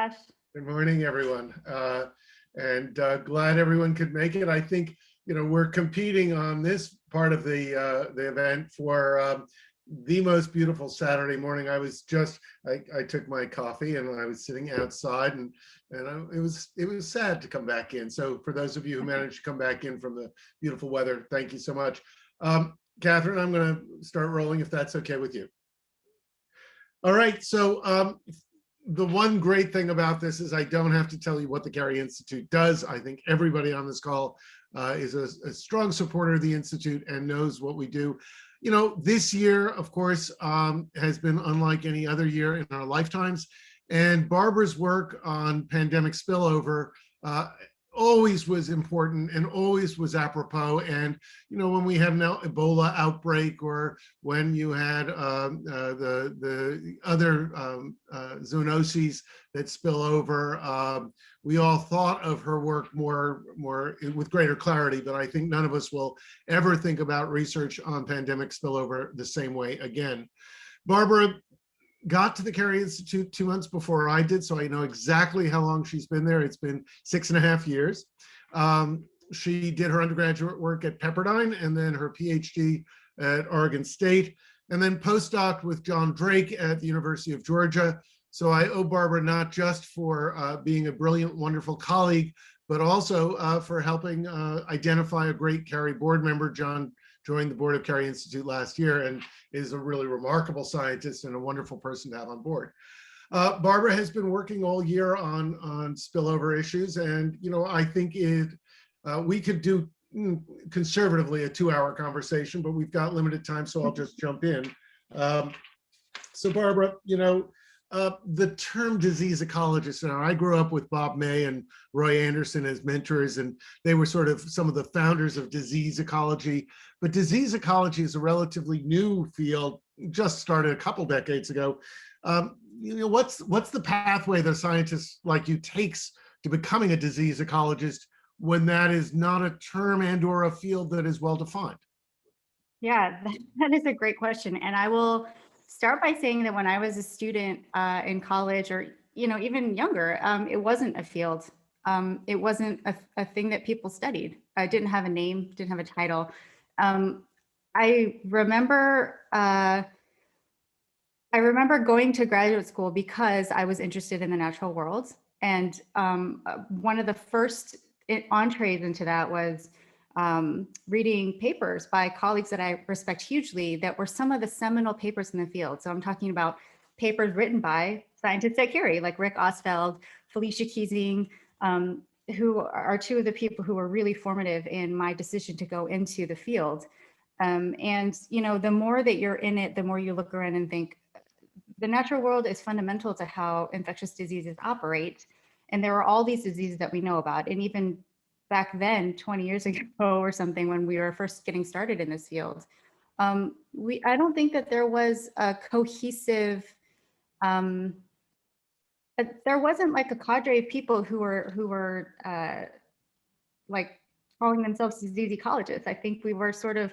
Ash. Good morning, everyone. And glad everyone could make it. I think, we're competing on this part of the event for the most beautiful Saturday morning. I took my coffee and I was sitting outside it was sad to come back in. So for those of you who managed to come back in from the beautiful weather, thank you so much. Catherine, I'm going to start rolling if that's okay with you. All right, so the one great thing about this is I don't have to tell you what the Carey Institute does. I think everybody on this call is a strong supporter of the Institute and knows what we do. This year, of course, has been unlike any other year in our lifetimes. And Barbara's work on pandemic spillover always was important and always was apropos. And, when we have an Ebola outbreak or when you had the other zoonoses that spill over, we all thought of her work more with greater clarity, but I think none of us will ever think about research on pandemic spillover the same way again. Barbara got to the Carey Institute 2 months before I did, so I know exactly how long she's been there. It's been 6.5 years. She did her undergraduate work at Pepperdine and then her PhD at Oregon State, and then postdoc with John Drake at the University of Georgia. So I owe Barbara not just for being a brilliant, wonderful colleague, but also for helping identify a great Carey board member. John joined the board of Carey Institute last year and is a really remarkable scientist and a wonderful person to have on board. Barbara has been working all year on spillover issues, and I think we could do conservatively a 2-hour conversation, but we've got limited time, so I'll just jump in. So Barbara, the term disease ecologist, I grew up with Bob May and Roy Anderson as mentors, and they were sort of some of the founders of disease ecology. But disease ecology is a relatively new field, just started a couple decades ago. What's the pathway that a scientist like you takes to becoming a disease ecologist when that is not a term and or a field that is well defined? Yeah, that is a great question. And I will start by saying that when I was a student in college or even younger, it wasn't a field. It wasn't a thing that people studied. I didn't have a name, didn't have a title. I remember going to graduate school because I was interested in the natural world. And one of the first entrees into that was reading papers by colleagues that I respect hugely that were some of the seminal papers in the field. So I'm talking about papers written by scientists at Carey, like Rick Ostfeld, Felicia Keesing, who are two of the people who were really formative in my decision to go into the field. And the more that you're in it, the more you look around and think, the natural world is fundamental to how infectious diseases operate. And there are all these diseases that we know about. And even back then, 20 years ago or something, when we were first getting started in this field, I don't think that there was a cohesive, there wasn't like a cadre of people who were like calling themselves disease ecologists. I think we were sort of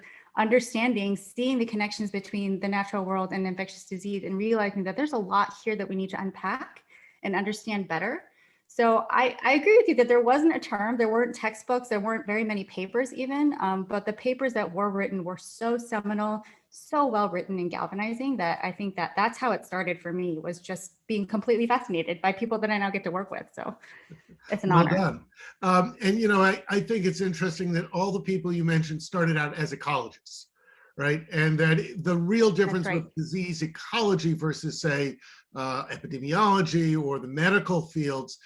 seeing the connections between the natural world and infectious disease and realizing that there's a lot here that we need to unpack and understand better. So I agree with you that there wasn't a term, there weren't textbooks, there weren't very many papers even, but the papers that were written were so seminal, so well written and galvanizing that I think that that's how it started for me, was just being completely fascinated by people that I now get to work with. So it's an honor. Well done. And I think it's interesting that all the people you mentioned started out as ecologists, right? And that the real difference with disease ecology versus, say, epidemiology or the medical fields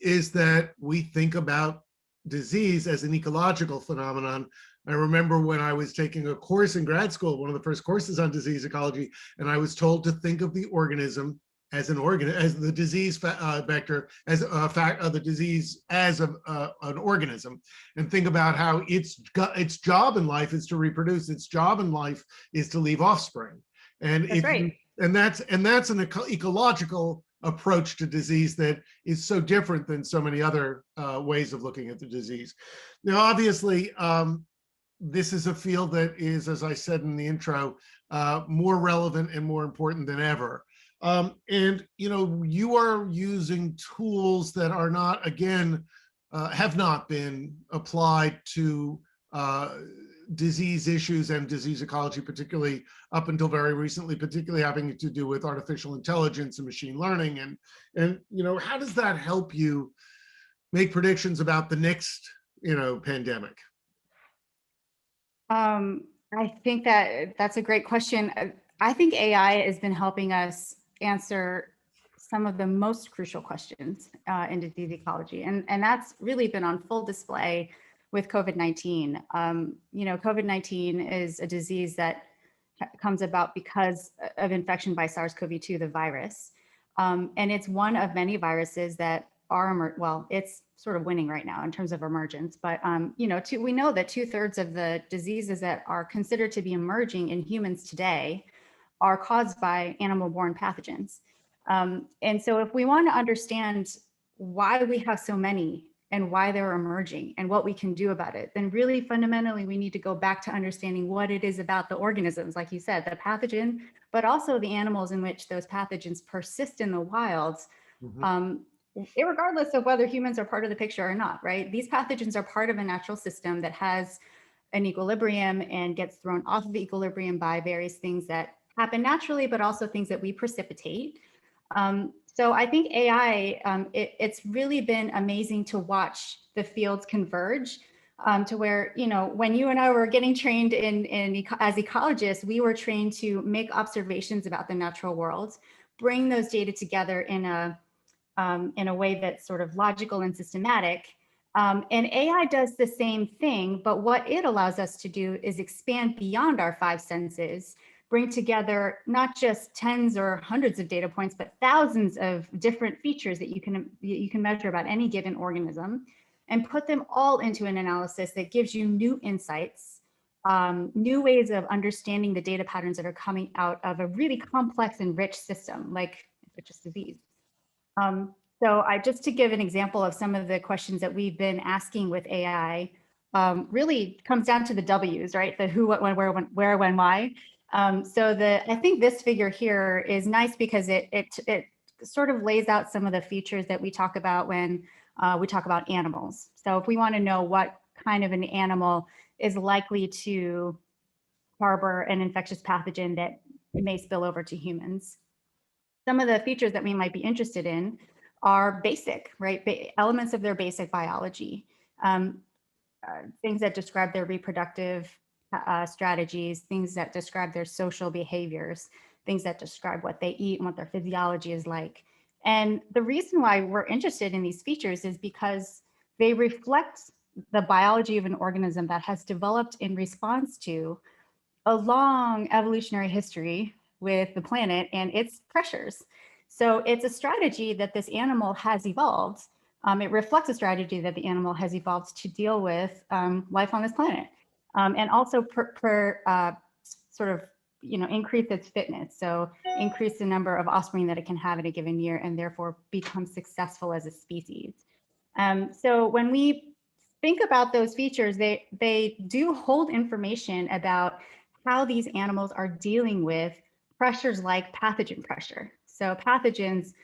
is that we think about disease as an ecological phenomenon. I remember when I was taking a course in grad school, one of the first courses on disease ecology, and I was told to think of the organism as as the disease vector, as the disease as an organism, and think about how its job in life is to reproduce. Its job in life is to leave offspring, and that's an ecological approach to disease that is so different than so many other ways of looking at the disease. Now, obviously, this is a field that is, as I said in the intro, more relevant and more important than ever. And you are using tools that are not, again, have not been applied to disease issues and disease ecology, particularly up until very recently, particularly having to do with artificial intelligence and machine learning. And how does that help you make predictions about the next pandemic? I think that that's a great question. I think AI has been helping us answer some of the most crucial questions in disease ecology, and that's really been on full display with COVID-19. COVID-19 is a disease that comes about because of infection by SARS-CoV-2, the virus, and it's one of many viruses that are well, it's sort of winning right now in terms of emergence, but we know that 2/3 of the diseases that are considered to be emerging in humans today are caused by animal-borne pathogens. And so if we want to understand why we have so many and why they're emerging and what we can do about it, then really fundamentally we need to go back to understanding what it is about the organisms, like you said, the pathogen, but also the animals in which those pathogens persist in the wilds. Mhm. Irregardless of whether humans are part of the picture or not, right? These pathogens are part of a natural system that has an equilibrium and gets thrown off of equilibrium by various things that happen naturally, but also things that we precipitate. So I think AI, it's really been amazing to watch the fields converge to where, when you and I were getting trained as ecologists, we were trained to make observations about the natural world, bring those data together in a way that's sort of logical and systematic. And AI does the same thing, but what it allows us to do is expand beyond our five senses, bring together not just tens or hundreds of data points, but thousands of different features that you can measure about any given organism, and put them all into an analysis that gives you new insights, new ways of understanding the data patterns that are coming out of a really complex and rich system like infectious disease. Just to give an example of some of the questions that we've been asking with AI, really comes down to the W's, right? The who, what, when, where, when, why. I think this figure here is nice because it sort of lays out some of the features that we talk about when we talk about animals. So if we want to know what kind of an animal is likely to harbor an infectious pathogen that may spill over to humans, some of the features that we might be interested in are basic, right? Elements of their basic biology, things that describe their reproductive strategies, things that describe their social behaviors, things that describe what they eat and what their physiology is like. And the reason why we're interested in these features is because they reflect the biology of an organism that has developed in response to a long evolutionary history with the planet and its pressures. So it's a strategy that this animal has evolved. It reflects a strategy that the animal has evolved to deal with life on this planet, and also sort of increase its fitness. So increase the number of offspring that it can have in a given year, and therefore become successful as a species. So when we think about those features, they do hold information about how these animals are dealing with pressures like pathogen pressure. So pathogens,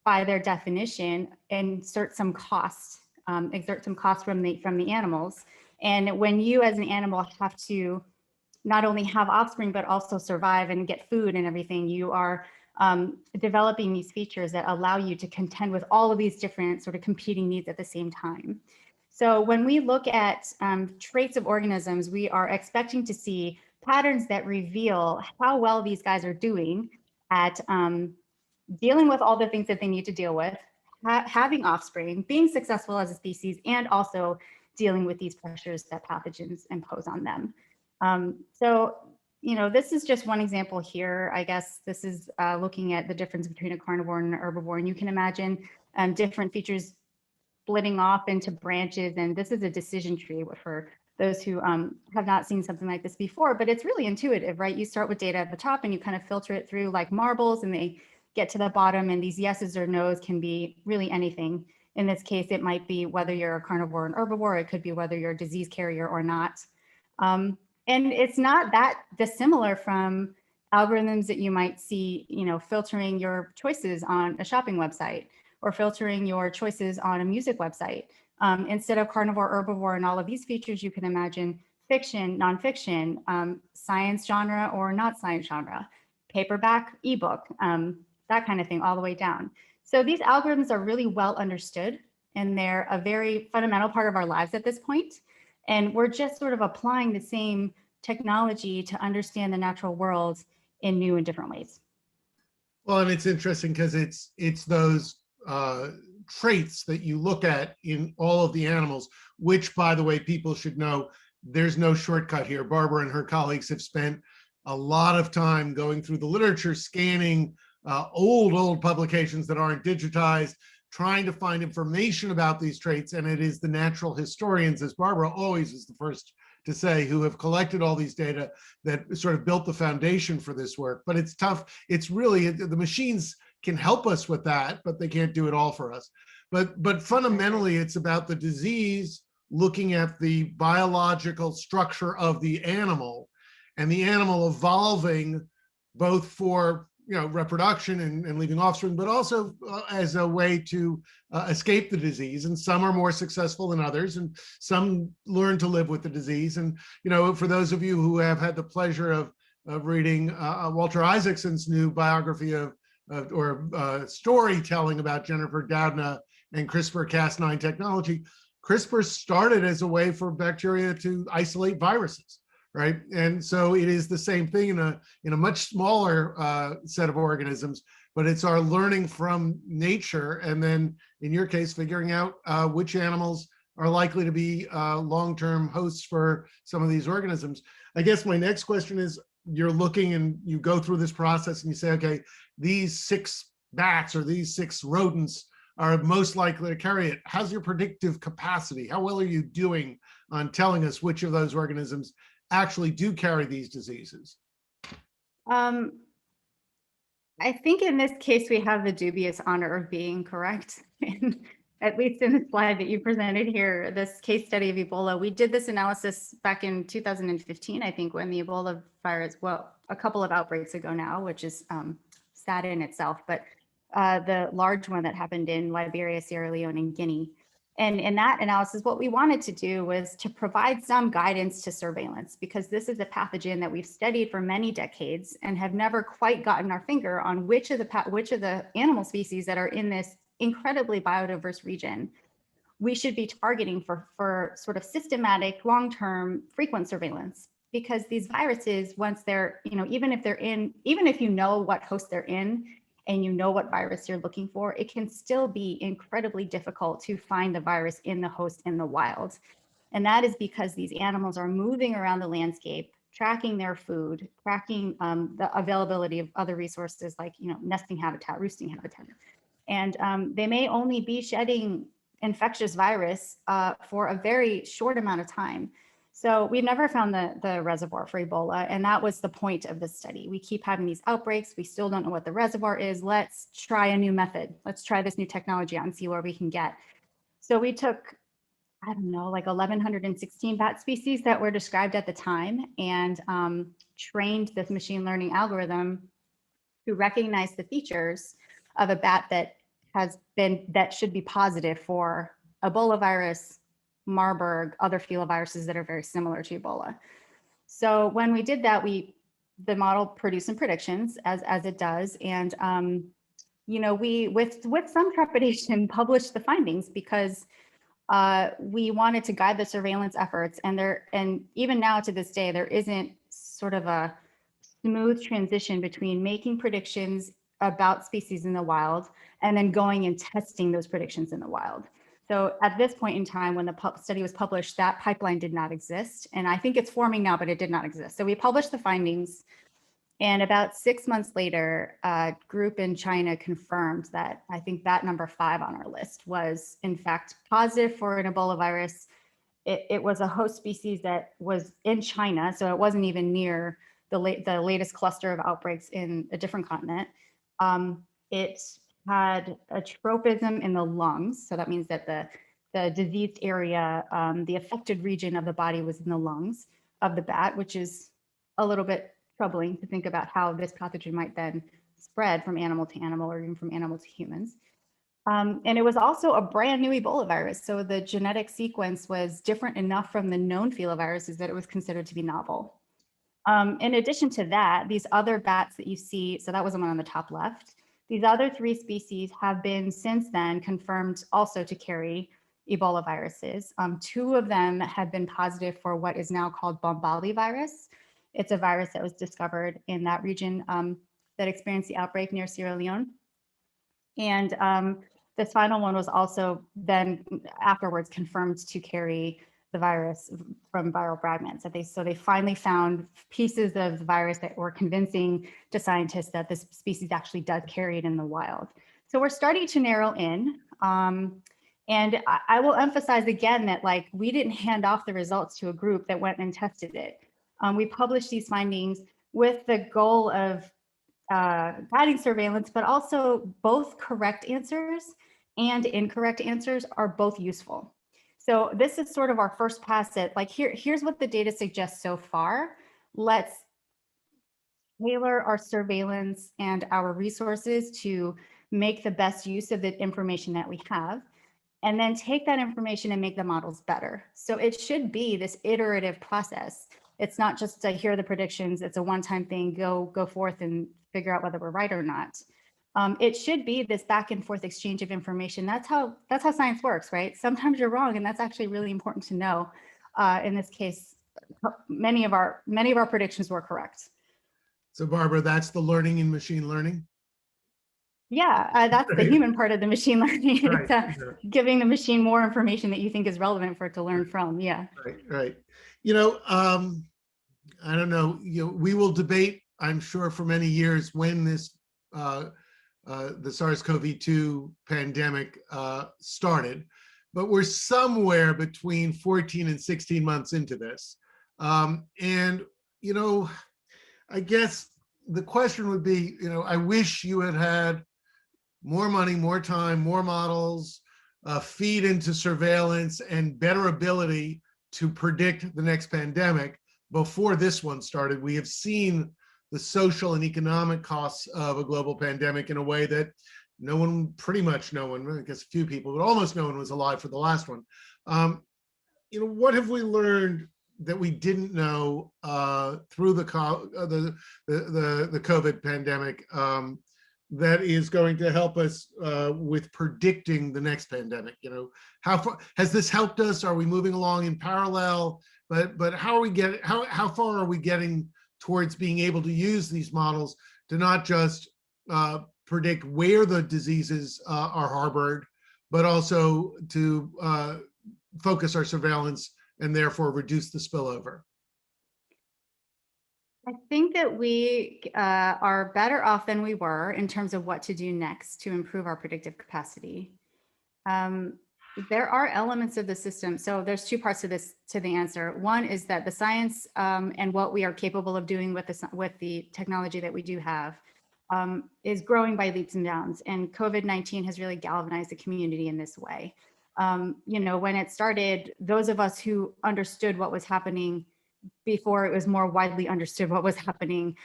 by their definition, exert some cost from the animals. And when you as an animal have to not only have offspring, but also survive and get food and everything, you are developing these features that allow you to contend with all of these different sort of competing needs at the same time. So when we look at traits of organisms, we are expecting to see patterns that reveal how well these guys are doing at dealing with all the things that they need to deal with, having offspring, being successful as a species, and also dealing with these pressures that pathogens impose on them. This is just one example here. I guess this is looking at the difference between a carnivore and an herbivore. And you can imagine different features splitting off into branches. And this is a decision tree for those who have not seen something like this before, but it's really intuitive, right? You start with data at the top and you kind of filter it through like marbles, and they get to the bottom, and these yeses or nos can be really anything. In this case, it might be whether you're a carnivore or an herbivore. It could be whether you're a disease carrier or not. And it's not that dissimilar from algorithms that you might see, filtering your choices on a shopping website or filtering your choices on a music website. Instead of carnivore, herbivore, and all of these features, you can imagine fiction, nonfiction, science genre or not science genre, paperback, ebook, that kind of thing, all the way down. So these algorithms are really well understood, and they're a very fundamental part of our lives at this point. And we're just sort of applying the same technology to understand the natural world in new and different ways. Well, and it's interesting because it's those traits that you look at in all of the animals, which, by the way, people should know, there's no shortcut here. Barbara and her colleagues have spent a lot of time going through the literature, scanning old publications that aren't digitized, trying to find information about these traits. And it is the natural historians, as Barbara always is the first to say, who have collected all these data that sort of built the foundation for this work. But it's tough. It's really, the machines can help us with that, but they can't do it all for us. But fundamentally, it's about the disease, looking at the biological structure of the animal and the animal evolving both for reproduction and leaving offspring, but also as a way to escape the disease. And some are more successful than others, and some learn to live with the disease. And for those of you who have had the pleasure of reading Walter Isaacson's new biography or storytelling about Jennifer Doudna and CRISPR-Cas9 technology, CRISPR started as a way for bacteria to isolate viruses. Right. And so it is the same thing in a much smaller set of organisms, but it's our learning from nature. And then in your case, figuring out which animals are likely to be long-term hosts for some of these organisms. I guess my next question is, you're looking and you go through this process and you say, okay, these 6 bats or these 6 rodents are most likely to carry it. How's your predictive capacity? How well are you doing on telling us which of those organisms actually do carry these diseases? I think in this case, we have the dubious honor of being correct. At least in the slide that you presented here, this case study of Ebola, we did this analysis back in 2015, I think, when the Ebola virus, well, a couple of outbreaks ago now, which is sad in itself, but the large one that happened in Liberia, Sierra Leone, and Guinea. And in that analysis, what we wanted to do was to provide some guidance to surveillance, because this is a pathogen that we've studied for many decades and have never quite gotten our finger on which of the animal species that are in this incredibly biodiverse region we should be targeting for sort of systematic, long-term, frequent surveillance. Because these viruses, once they're, even if you know what host they're in, and you know what virus you're looking for, it can still be incredibly difficult to find the virus in the host in the wild. And that is because these animals are moving around the landscape, tracking their food, tracking the availability of other resources like, nesting habitat, roosting habitat. And they may only be shedding infectious virus for a very short amount of time. So we've never found the reservoir for Ebola, and that was the point of this study. We keep having these outbreaks. We still don't know what the reservoir is. Let's try a new method. Let's try this new technology out and see where we can get. So we took, I don't know, like 1,116 bat species that were described at the time, and trained this machine learning algorithm to recognize the features of a bat that should be positive for Ebola virus, Marburg, other filoviruses that are very similar to Ebola. So when we did that, the model produced some predictions as it does. And, we, with some trepidation, published the findings because we wanted to guide the surveillance efforts. And even now to this day, there isn't sort of a smooth transition between making predictions about species in the wild and then going and testing those predictions in the wild. So at this point in time, when the study was published, that pipeline did not exist. And I think it's forming now, but it did not exist. So we published the findings, and about 6 months later, a group in China confirmed that I think bat number 5 on our list was in fact positive for an Ebola virus. It was a host species that was in China, so it wasn't even near the latest cluster of outbreaks in a different continent. It had a tropism in the lungs. So that means that the diseased area, the affected region of the body was in the lungs of the bat, which is a little bit troubling to think about how this pathogen might then spread from animal to animal or even from animal to humans. And it was also a brand new Ebola virus. So the genetic sequence was different enough from the known filoviruses that it was considered to be novel. In addition to that, these other bats that you see, so that was the one on the top left, these other 3 species have been since then confirmed also to carry Ebola viruses. 2 of them have been positive for what is now called Bombali virus. It's a virus that was discovered in that region that experienced the outbreak near Sierra Leone. And this final one was also then afterwards confirmed to carry the virus from viral fragments. So they finally found pieces of the virus that were convincing to scientists that this species actually does carry it in the wild. So we're starting to narrow in. And I will emphasize again that like we didn't hand off the results to a group that went and tested it. We published these findings with the goal of guiding surveillance, but also both correct answers and incorrect answers are both useful. So this is sort of our first pass at like, here's what the data suggests so far. Let's tailor our surveillance and our resources to make the best use of the information that we have, and then take that information and make the models better. So it should be this iterative process. It's not just here are the predictions, it's a one-time thing, go forth and figure out whether we're right or not. It should be this back and forth exchange of information. That's how science works, right? Sometimes you're wrong, and that's actually really important to know. In this case, many of our predictions were correct. So Barbara, that's the learning in machine learning? Yeah, that's the human part of the machine learning. Right. It's giving the machine more information that you think is relevant for it to learn from. Yeah. Right. I don't know, we will debate, I'm sure, for many years when this, the SARS-CoV-2 pandemic started, but we're somewhere between 14 and 16 months into this. And, I guess the question would be, I wish you had more money, more time, more models, feed into surveillance and better ability to predict the next pandemic before this one started. We have seen the social and economic costs of a global pandemic in a way that pretty much no one, I guess a few people, but almost no one was alive for the last one. What have we learned that we didn't know through the COVID pandemic that is going to help us with predicting the next pandemic? How far has this helped us? Are we moving along in parallel? But how are we getting? How far are we getting towards being able to use these models to not just predict where the diseases are harbored, but also to focus our surveillance and therefore reduce the spillover? I think that we are better off than we were in terms of what to do next to improve our predictive capacity. There are elements of the system. So there's 2 parts to the answer. One is that the science and what we are capable of doing with the technology that we do have is growing by leaps and bounds. And COVID-19 has really galvanized the community in this way. When it started, those of us who understood what was happening before it was more widely understood what was happening,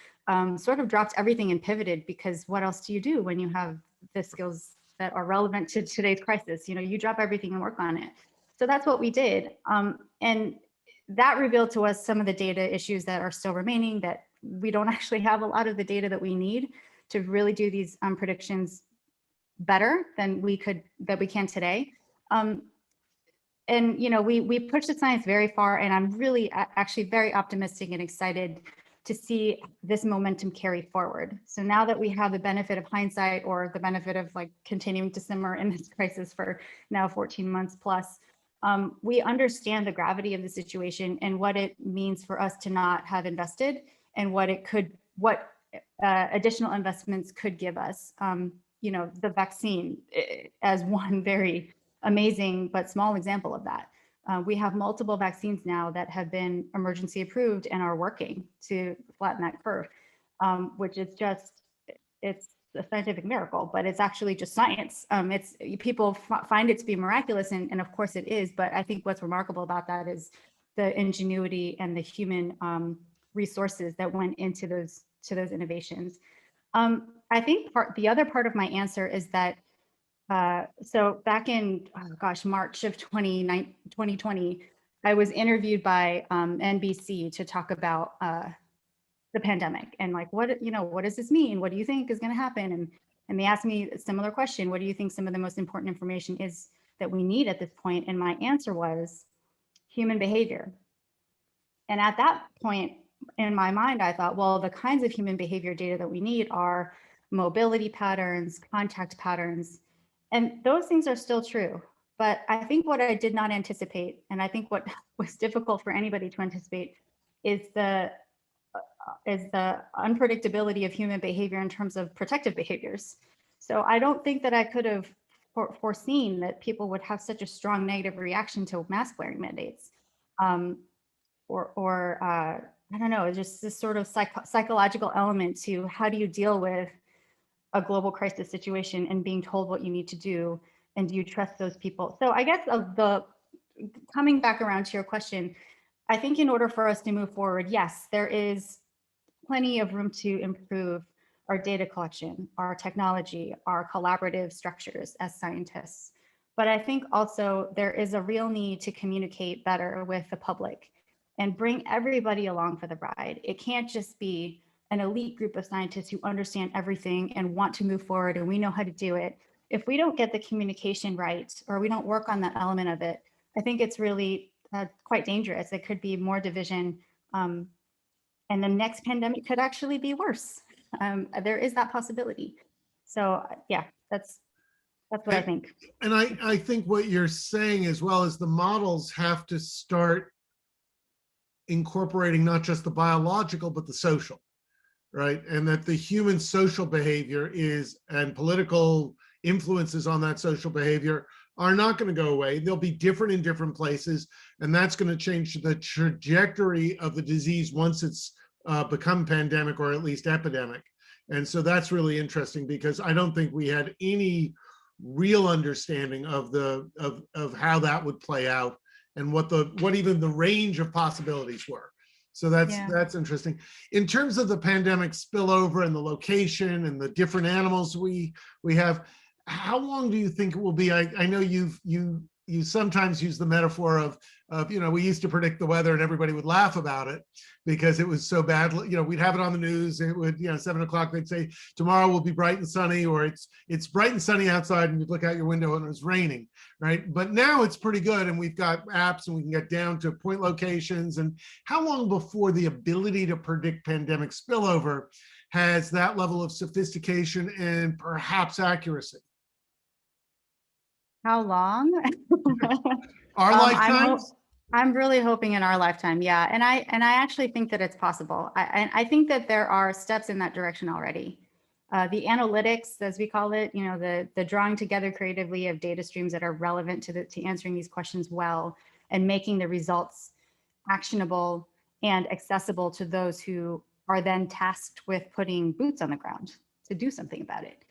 sort of dropped everything and pivoted, because what else do you do when you have the skills that are relevant to today's crisis? You drop everything and work on it. So that's what we did. And that revealed to us some of the data issues that are still remaining, that we don't actually have a lot of the data that we need to really do these predictions better than we can today. And we pushed the science very far, and I'm really actually very optimistic and excited to see this momentum carry forward. So now that we have the benefit of hindsight, or the benefit of like continuing to simmer in this crisis for now 14 months plus, we understand the gravity of the situation and what it means for us to not have invested, and what additional investments could give us. The vaccine as one very amazing but small example of that. We have multiple vaccines now that have been emergency approved and are working to flatten that curve, which is it's a scientific miracle, but it's actually just science. People find it to be miraculous, and of course it is, but I think what's remarkable about that is the ingenuity and the human resources that went into those innovations. I think the other part of my answer is that so back in, oh gosh, March of 2020, I was interviewed by NBC to talk about the pandemic and like, what does this mean? What do you think is going to happen? And they asked me a similar question. What do you think some of the most important information is that we need at this point? And my answer was human behavior. And at that point in my mind, I thought, well, the kinds of human behavior data that we need are mobility patterns, contact patterns, and those things are still true. But I think what I did not anticipate, and I think what was difficult for anybody to anticipate, is the unpredictability of human behavior in terms of protective behaviors. So I don't think that I could have foreseen that people would have such a strong negative reaction to mask wearing mandates. Or I don't know, just this sort of psychological element to how do you deal with a global crisis situation and being told what you need to do, and do you trust those people? So I guess coming back around to your question, I think in order for us to move forward, yes, there is plenty of room to improve our data collection, our technology, our collaborative structures as scientists. But I think also there is a real need to communicate better with the public and bring everybody along for the ride. It can't just be an elite group of scientists who understand everything and want to move forward and we know how to do it. If we don't get the communication right, or we don't work on that element of it, I think it's really quite dangerous. It could be more division, and the next pandemic could actually be worse. There is that possibility. So yeah, that's what I think. And I think what you're saying as well is the models have to start incorporating not just the biological, but the social, right? And that the human social behavior is, and political influences on that social behavior are not going to go away. They'll be different in different places, and that's going to change the trajectory of the disease once it's become pandemic or at least epidemic. And so that's really interesting, because I don't think we had any real understanding of how that would play out and what even the range of possibilities were. So that's interesting. In terms of the pandemic spillover and the location and the different animals we have, how long do you think it will be? I know you sometimes use the metaphor of we used to predict the weather and everybody would laugh about it because it was so bad. We'd have it on the news. It would 7 o'clock they'd say tomorrow will be bright and sunny, or it's bright and sunny outside, and you'd look out your window and it was raining, right? But now it's pretty good, and we've got apps and we can get down to point locations. And how long before the ability to predict pandemic spillover has that level of sophistication and perhaps accuracy? How long? Our lifetimes? I'm really hoping in our lifetime, yeah. And I actually think that it's possible. I think that there are steps in that direction already. The analytics, as we call it, the drawing together creatively of data streams that are relevant to answering these questions well, and making the results actionable and accessible to those who are then tasked with putting boots on the ground to do something about it.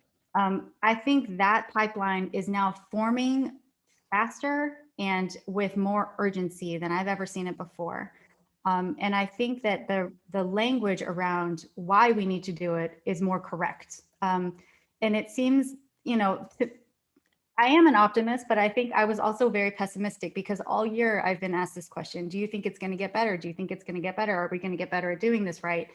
I think that pipeline is now forming faster and with more urgency than I've ever seen it before. And I think that the language around why we need to do it is more correct. And it seems, I am an optimist, but I think I was also very pessimistic, because all year I've been asked this question: do you think it's going to get better? Do you think it's going to get better? Are we going to get better at doing this right?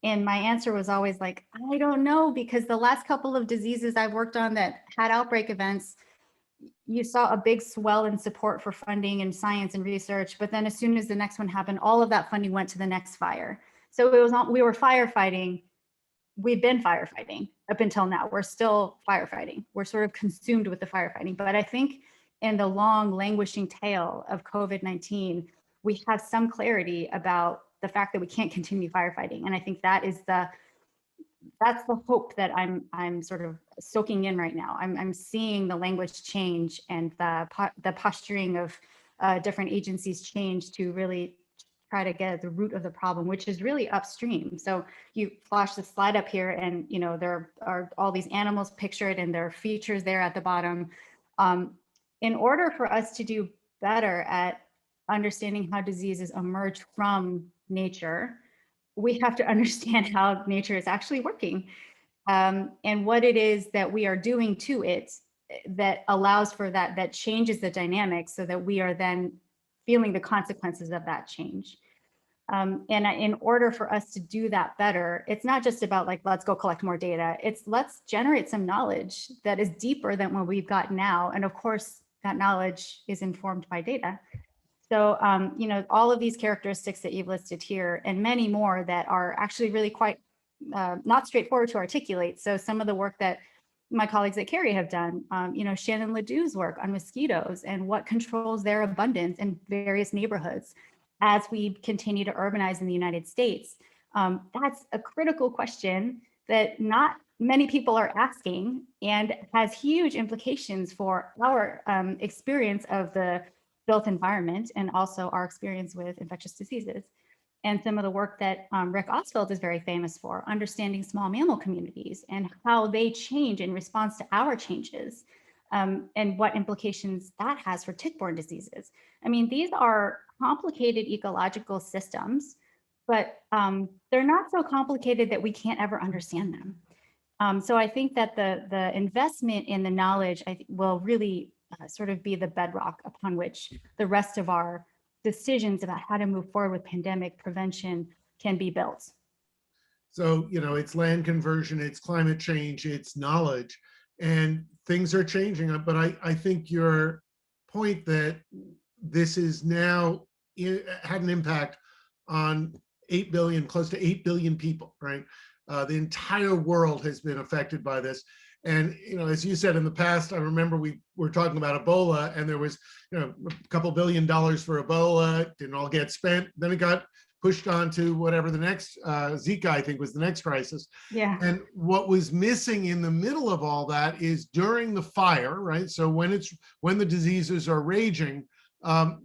And my answer was always like, I don't know, because the last couple of diseases I've worked on that had outbreak events, you saw a big swell in support for funding and science and research. But then as soon as the next one happened, all of that funding went to the next fire. So we were firefighting. We've been firefighting up until now. We're still firefighting. We're sort of consumed with the firefighting. But I think in the long languishing tail of COVID-19, we have some clarity about the fact that we can't continue firefighting. And I think that's the hope that I'm sort of soaking in right now. I'm seeing the language change and the posturing of different agencies change to really try to get at the root of the problem, which is really upstream. So you flash the slide up here, and there are all these animals pictured, and there are features there at the bottom. In order for us to do better at understanding how diseases emerge from nature, we have to understand how nature is actually working, and what it is that we are doing to it that allows for that, that changes the dynamics so that we are then feeling the consequences of that change. And in order for us to do that better, it's not just about like, let's go collect more data. It's let's generate some knowledge that is deeper than what we've got now. And of course, that knowledge is informed by data. So, all of these characteristics that you've listed here and many more that are actually really quite not straightforward to articulate. So some of the work that my colleagues at Carey have done, Shannon Ledoux's work on mosquitoes and what controls their abundance in various neighborhoods as we continue to urbanize in the United States. That's a critical question that not many people are asking and has huge implications for our experience of the built environment and also our experience with infectious diseases. And some of the work that Rick Oswald is very famous for, understanding small mammal communities and how they change in response to our changes, and what implications that has for tick-borne diseases. I mean, these are complicated ecological systems, but they're not so complicated that we can't ever understand them. So I think that the investment in the knowledge will really sort of be the bedrock upon which the rest of our decisions about how to move forward with pandemic prevention can be built. So, it's land conversion, it's climate change, it's knowledge, and things are changing. But I think your point that this is now had an impact on 8 billion, close to 8 billion people, right? The entire world has been affected by this. And, as you said in the past, I remember we were talking about Ebola, and there was, a couple $2 billion for Ebola, it didn't all get spent. Then it got pushed on to whatever the next, Zika, I think was the next crisis. Yeah. And what was missing in the middle of all that is during the fire, right? So when the diseases are raging,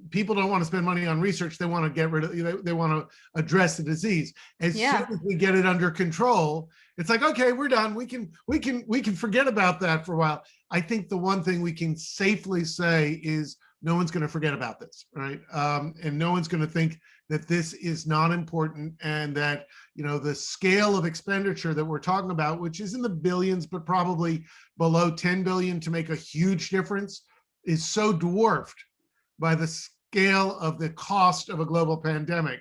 people don't want to spend money on research. They want to get rid of, they want to address the disease. As soon as we get it under control, it's like, okay, we're done. We can forget about that for a while. I think the one thing we can safely say is no one's going to forget about this, right? And no one's going to think that this is not important, and that, the scale of expenditure that we're talking about, which is in the billions, but probably below 10 billion to make a huge difference, is so dwarfed by the scale of the cost of a global pandemic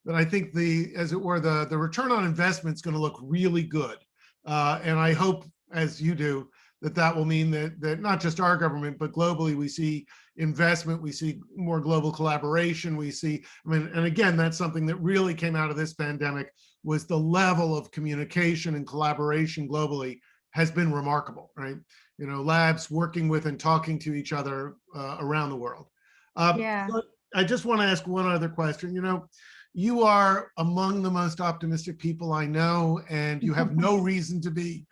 that I think as it were, the return on investment is going to look really good. And I hope, as you do, that will mean that not just our government, but globally, we see investment, we see more global collaboration, and again, that's something that really came out of this pandemic, was the level of communication and collaboration globally has been remarkable, right? Labs working with and talking to each other around the world. So I just want to ask one other question. You are among the most optimistic people I know, and you have no reason to be.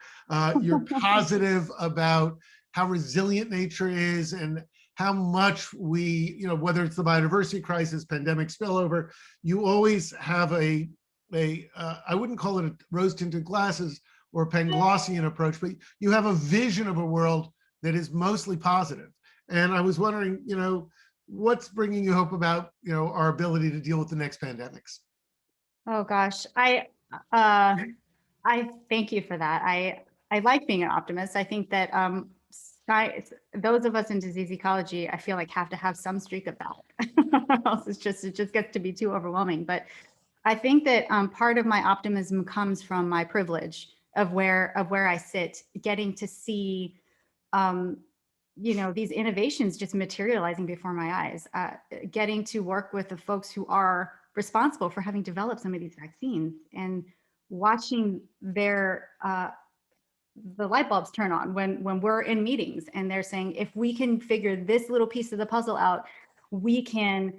You're positive about how resilient nature is and how much we, whether it's the biodiversity crisis, pandemic spillover, you always have I wouldn't call it a rose-tinted glasses or Panglossian approach, but you have a vision of a world that is mostly positive. And I was wondering, what's bringing you hope about, our ability to deal with the next pandemics? Oh gosh, I thank you for that. I like being an optimist. I think that those of us in disease ecology, I feel like have to have some streak of that. Else it just gets to be too overwhelming. But I think that part of my optimism comes from my privilege of where I sit, getting to see these innovations just materializing before my eyes, getting to work with the folks who are responsible for having developed some of these vaccines and watching the light bulbs turn on when we're in meetings and they're saying, if we can figure this little piece of the puzzle out, we can,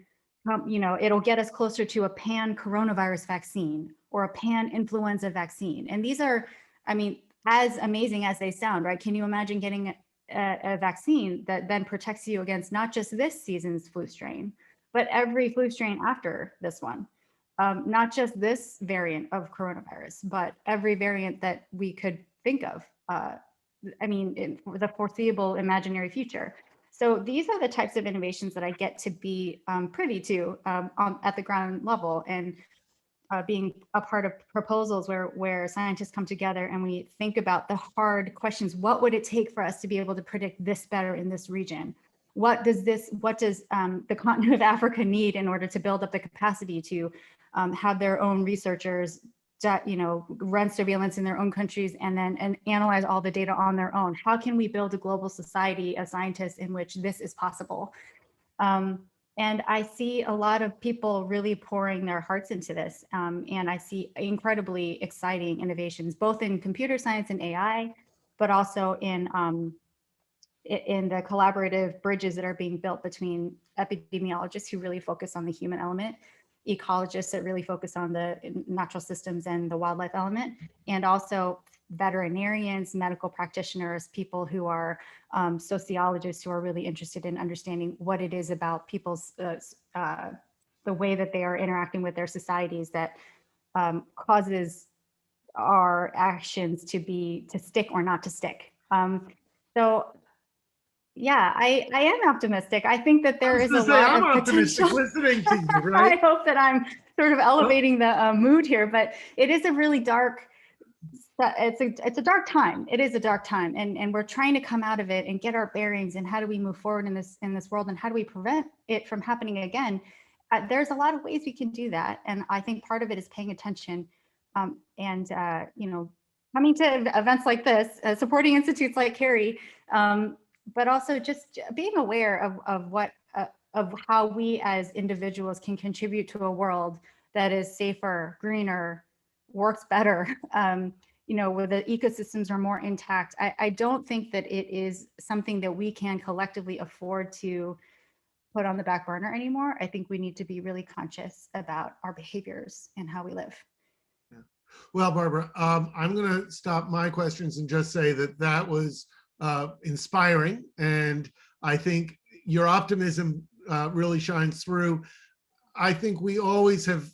it'll get us closer to a pan coronavirus vaccine or a pan influenza vaccine. And these are, as amazing as they sound, right? Can you imagine getting a vaccine that then protects you against not just this season's flu strain, but every flu strain after this one? Not just this variant of coronavirus, but every variant that we could think of, in the foreseeable imaginary future. So these are the types of innovations that I get to be privy to at the ground level. And being a part of proposals where scientists come together and we think about the hard questions. What would it take for us to be able to predict this better in this region? What does the continent of Africa need in order to build up the capacity to have their own researchers that, run surveillance in their own countries and analyze all the data on their own? How can we build a global society of scientists in which this is possible? And I see a lot of people really pouring their hearts into this. And I see incredibly exciting innovations, both in computer science and AI, but also in the collaborative bridges that are being built between epidemiologists who really focus on the human element, ecologists that really focus on the natural systems and the wildlife element, and also veterinarians, medical practitioners, people who are sociologists who are really interested in understanding what it is about people's, the way that they are interacting with their societies that causes our actions to stick or not to stick. So yeah, I am optimistic. I think that there is a lot I'm of optimistic potential. listening to you, I right? hope that I'm sort of elevating the mood here, but it is a really dark, it's a dark time. It is a dark time, and we're trying to come out of it and get our bearings, and how do we move forward in this world, and how do we prevent it from happening again? There's a lot of ways we can do that, and I think part of it is paying attention, and coming to events like this, supporting institutes like Carrie, but also just being aware of how we as individuals can contribute to a world that is safer, greener, works better, where the ecosystems are more intact. I don't think that it is something that we can collectively afford to put on the back burner anymore. I think we need to be really conscious about our behaviors and how we live. Well, Barbara, I'm going to stop my questions and just say that was inspiring. And I think your optimism really shines through. I think we always have,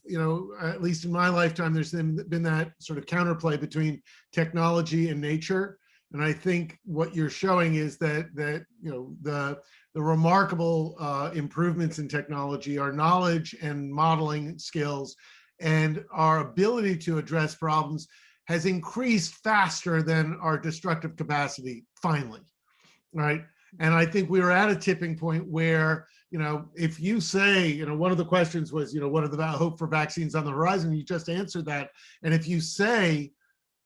at least in my lifetime, there's been that sort of counterplay between technology and nature. And I think what you're showing is that the remarkable improvements in technology, our knowledge and modeling skills, and our ability to address problems has increased faster than our destructive capacity, finally, right? And I think we were at a tipping point where, if you say, one of the questions was, what are the hope for vaccines on the horizon? You just answered that. And if you say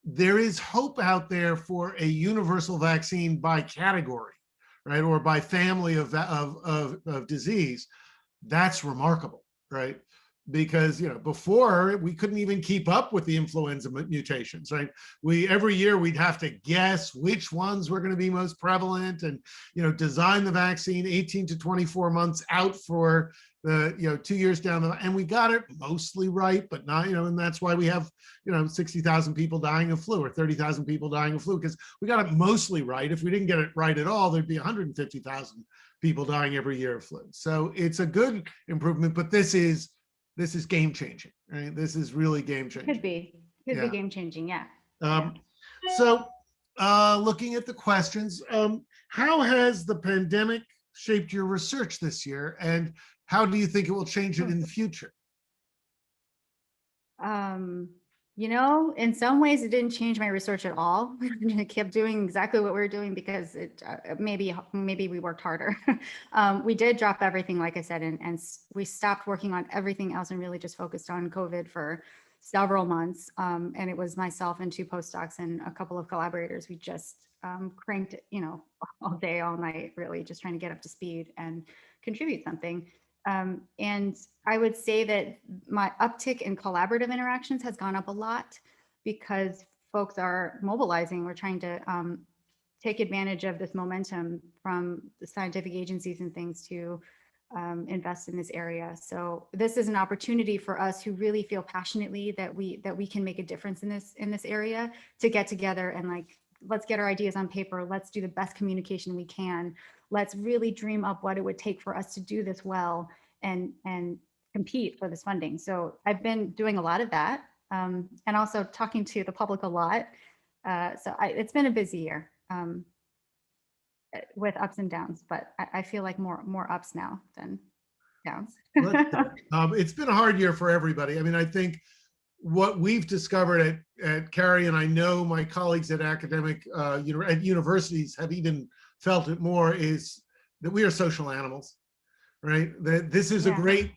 there is hope out there for a universal vaccine by category, right, or by family of disease, that's remarkable, right? Because before we couldn't even keep up with the influenza mutations, right? Every year we'd have to guess which ones were going to be most prevalent, and design the vaccine 18 to 24 months out for the 2 years down the line, and we got it mostly right, but not, and that's why we have 60,000 people dying of flu, or 30,000 people dying of flu, because we got it mostly right. If we didn't get it right at all, there'd be 150,000 people dying every year of flu. So it's a good improvement, but this is game changing, right? This is really game changing. Could be game changing, yeah. So looking at the questions, how has the pandemic shaped your research this year, and how do you think it will change it in the future? In some ways it didn't change my research at all. I kept doing exactly what we were doing because it maybe we worked harder. We did drop everything, like I said, and we stopped working on everything else and really just focused on COVID for several months. And it was myself and 2 postdocs and a couple of collaborators. We just cranked it, all day, all night, really just trying to get up to speed and contribute something. And I would say that my uptick in collaborative interactions has gone up a lot because folks are mobilizing. We're trying to take advantage of this momentum from the scientific agencies and things to invest in this area. So this is an opportunity for us who really feel passionately that we can make a difference in this area to get together and let's get our ideas on paper. Let's do the best communication we can. Let's really dream up what it would take for us to do this well and compete for this funding. So I've been doing a lot of that, and also talking to the public a lot. It's been a busy year with ups and downs, but I feel like more ups now than downs. It's been a hard year for everybody. I mean, I think what we've discovered at Carey, and I know my colleagues at academic, at universities have even felt it more, is that we are social animals, right? That this is a Yeah.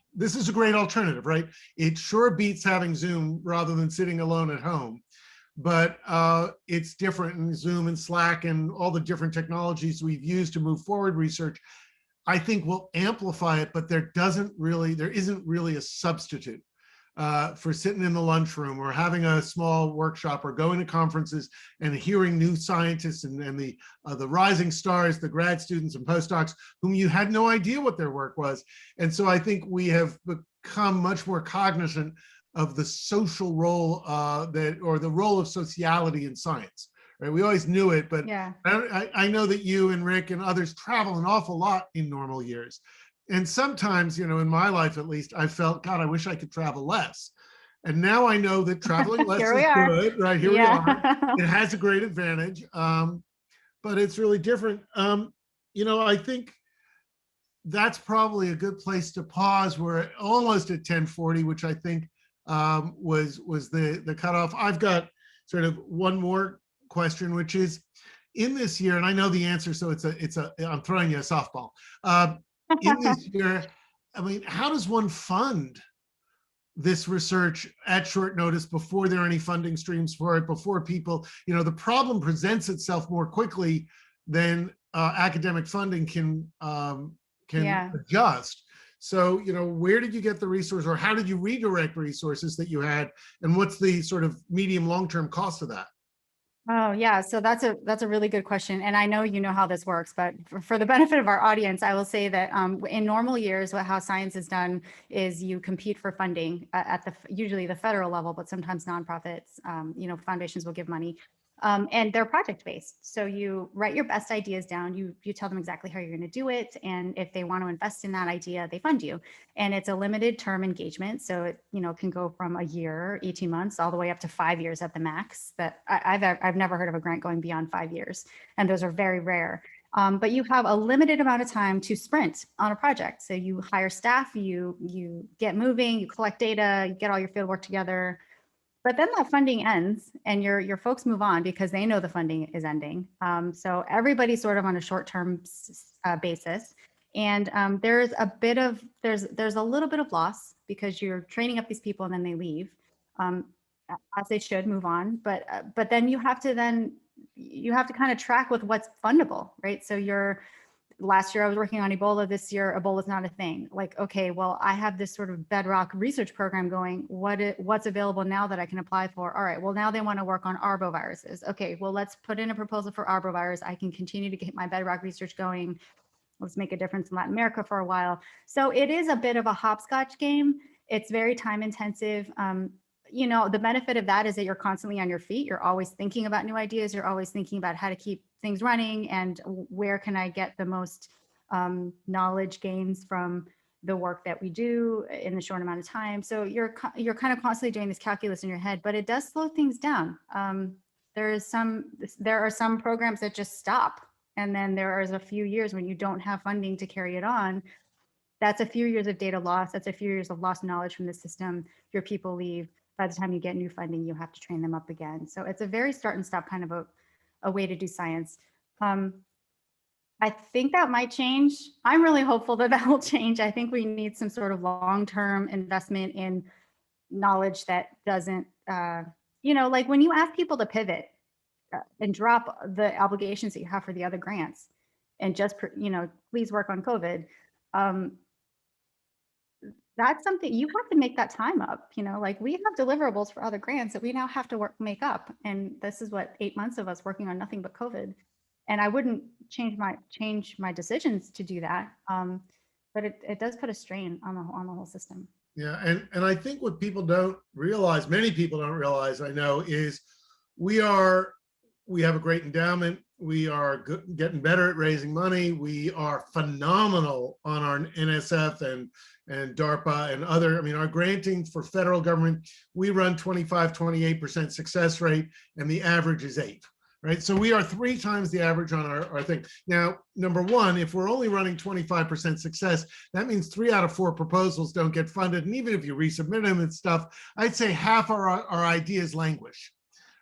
great alternative, right? It sure beats having Zoom rather than sitting alone at home, but it's different in Zoom and Slack and all the different technologies we've used to move forward research. I think will amplify it, but there isn't really a substitute for sitting in the lunchroom or having a small workshop or going to conferences and hearing new scientists and the rising stars, the grad students and postdocs whom you had no idea what their work was. And so I think we have become much more cognizant of the social role or the role of sociality in science. Right? We always knew it, but Yeah. I know that you and Rick and others travel an awful lot in normal years. And sometimes, in my life at least, I felt, God, I wish I could travel less. And now I know that traveling less Here is we are. good, right? Here we are. Yeah. It has a great advantage, but it's really different. I think that's probably a good place to pause. We're almost at 10:40, which I think was the cutoff. I've got sort of one more question, which is, in this year, and I know the answer, so I'm throwing you a softball. In this year, I mean, how does one fund this research at short notice before there are any funding streams for it, before people, the problem presents itself more quickly than academic funding can Yeah. adjust. So, where did you get the resource, or how did you redirect resources that you had, and what's the sort of medium long-term cost of that? Oh yeah, so that's a really good question, and I know you know how this works, but for the benefit of our audience, I will say that in normal years, how science is done is you compete for funding at usually the federal level, but sometimes nonprofits, foundations will give money, and they're project based. So you write your best ideas down, you tell them exactly how you're going to do it, and if they want to invest in that idea, they fund you. And it's a limited term engagement, so it can go from a year, 18 months, all the way up to 5 years at the max. That I've never heard of a grant going beyond 5 years, and those are very rare. But you have a limited amount of time to sprint on a project. So you hire staff, you get moving, you collect data, you get all your field work together. But then that funding ends and your folks move on because they know the funding is ending. So everybody's sort of on a short-term basis. And there's a little bit of loss because you're training up these people and then they leave, as they should move on. But then you have to kind of track with what's fundable, right? So last year I was working on Ebola. This year, Ebola is not a thing. Like, okay, well, I have this sort of bedrock research program going. What's available now that I can apply for? All right, well, now they want to work on arboviruses. Okay, well, let's put in a proposal for arbovirus. I can continue to get my bedrock research going. Let's make a difference in Latin America for a while. So it is a bit of a hopscotch game. It's very time intensive. The benefit of that is that you're constantly on your feet. You're always thinking about new ideas. You're always thinking about how to keep things running and where can I get the most knowledge gains from the work that we do in the short amount of time. So you're kind of constantly doing this calculus in your head, but it does slow things down. There are some programs that just stop, and then there is a few years when you don't have funding to carry it on. That's a few years of data loss. That's a few years of lost knowledge from the system. Your people leave. By the time you get new funding, you have to train them up again. So it's a very start and stop kind of a way to do science. I think that might change. I'm really hopeful that will change. I think we need some sort of long-term investment in knowledge that doesn't, like when you ask people to pivot and drop the obligations that you have for the other grants and just, please work on COVID. That's something you have to make that time up, like we have deliverables for other grants that we now have to make up. And this is what 8 months of us working on nothing but COVID. And I wouldn't change my decisions to do that. But it does put a strain on the whole system. Yeah, and I think what people don't realize, many people don't realize, I know, is we have a great endowment. We are getting better at raising money. We are phenomenal on our NSF and DARPA and other, our granting for federal government, we run 25, 28% success rate, and the average is 8. right? So we are 3 times the average on our thing. Now, number one, if we're only running 25% success, that means 3 out of 4 proposals don't get funded. And even if you resubmit them and stuff, I'd say half our ideas languish,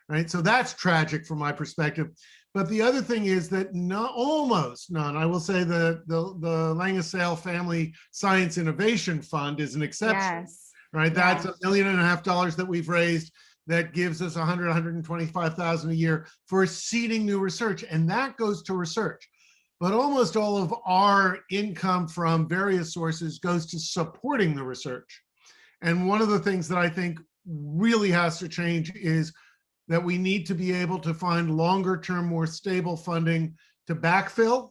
right? So that's tragic from my perspective. But the other thing is that almost none, I will say the Langasale Family Science Innovation Fund is an exception, Yes. right? That's Yes. $1.5 million that we've raised that gives us 125,000 a year for seeding new research. And that goes to research. But almost all of our income from various sources goes to supporting the research. And one of the things that I think really has to change is that we need to be able to find longer term, more stable funding to backfill,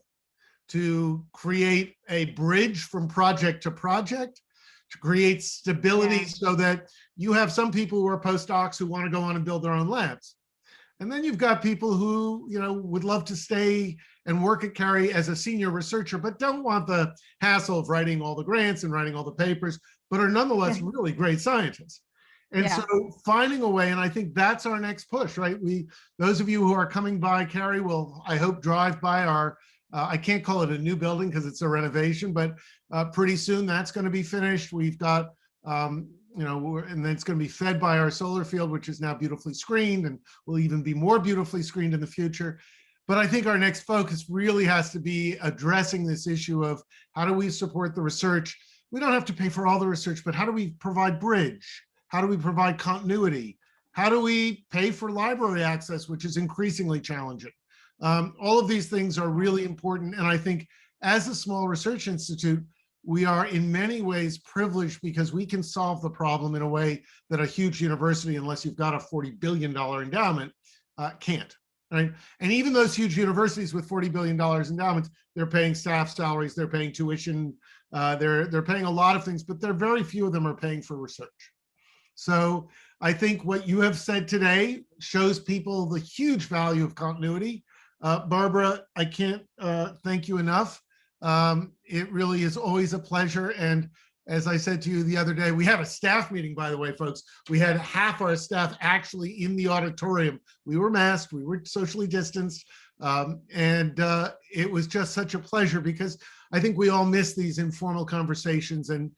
to create a bridge from project to project, to create stability so that you have some people who are postdocs who want to go on and build their own labs. And then you've got people who, would love to stay and work at Carey as a senior researcher, but don't want the hassle of writing all the grants and writing all the papers, but are nonetheless really great scientists. And so finding a way, and I think that's our next push, right? Those of you who are coming by Carey will, I hope, drive by our, I can't call it a new building because it's a renovation, but pretty soon that's going to be finished. We've got, and then it's going to be fed by our solar field, which is now beautifully screened and will even be more beautifully screened in the future. But I think our next focus really has to be addressing this issue of how do we support the research? We don't have to pay for all the research, but how do we provide bridge? How do we provide continuity? How do we pay for library access, which is increasingly challenging? All of these things are really important. And I think as a small research institute, we are in many ways privileged because we can solve the problem in a way that a huge university, unless you've got a $40 billion endowment, can't, right? And even those huge universities with $40 billion endowments, they're paying staff salaries, they're paying tuition, they're paying a lot of things, but there are very few of them are paying for research. So I think what you have said today shows people the huge value of continuity. Barbara, I can't thank you enough. It really is always a pleasure. And as I said to you the other day, we had a staff meeting, by the way, folks. We had half our staff actually in the auditorium. We were masked, we were socially distanced. And it was just such a pleasure because I think we all miss these informal conversations, and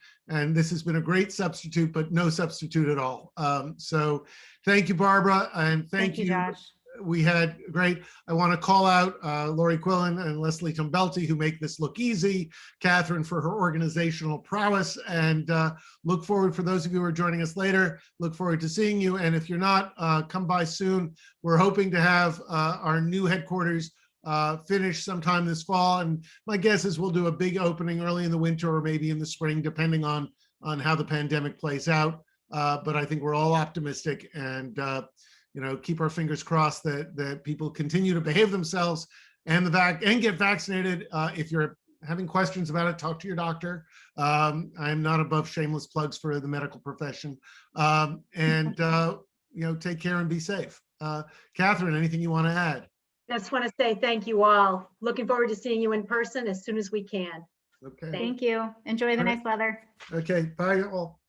this has been a great substitute, but no substitute at all. So thank you, Barbara, and thank you, Josh. We had great. I want to call out Lori Quillen and Leslie Tombelty, who make this look easy, Catherine for her organizational prowess, and look forward, for those of you who are joining us later, look forward to seeing you. And if you're not, come by soon. We're hoping to have our new headquarters finished sometime this fall. And my guess is we'll do a big opening early in the winter or maybe in the spring, depending on how the pandemic plays out. But I think we're all optimistic and keep our fingers crossed that people continue to behave themselves and get vaccinated. If you're having questions about it, talk to your doctor. I'm not above shameless plugs for the medical profession. Take care and be safe. Catherine, anything you want to add? Just want to say thank you all. Looking forward to seeing you in person as soon as we can. Okay. Thank you. Enjoy the nice weather. Okay. Bye all.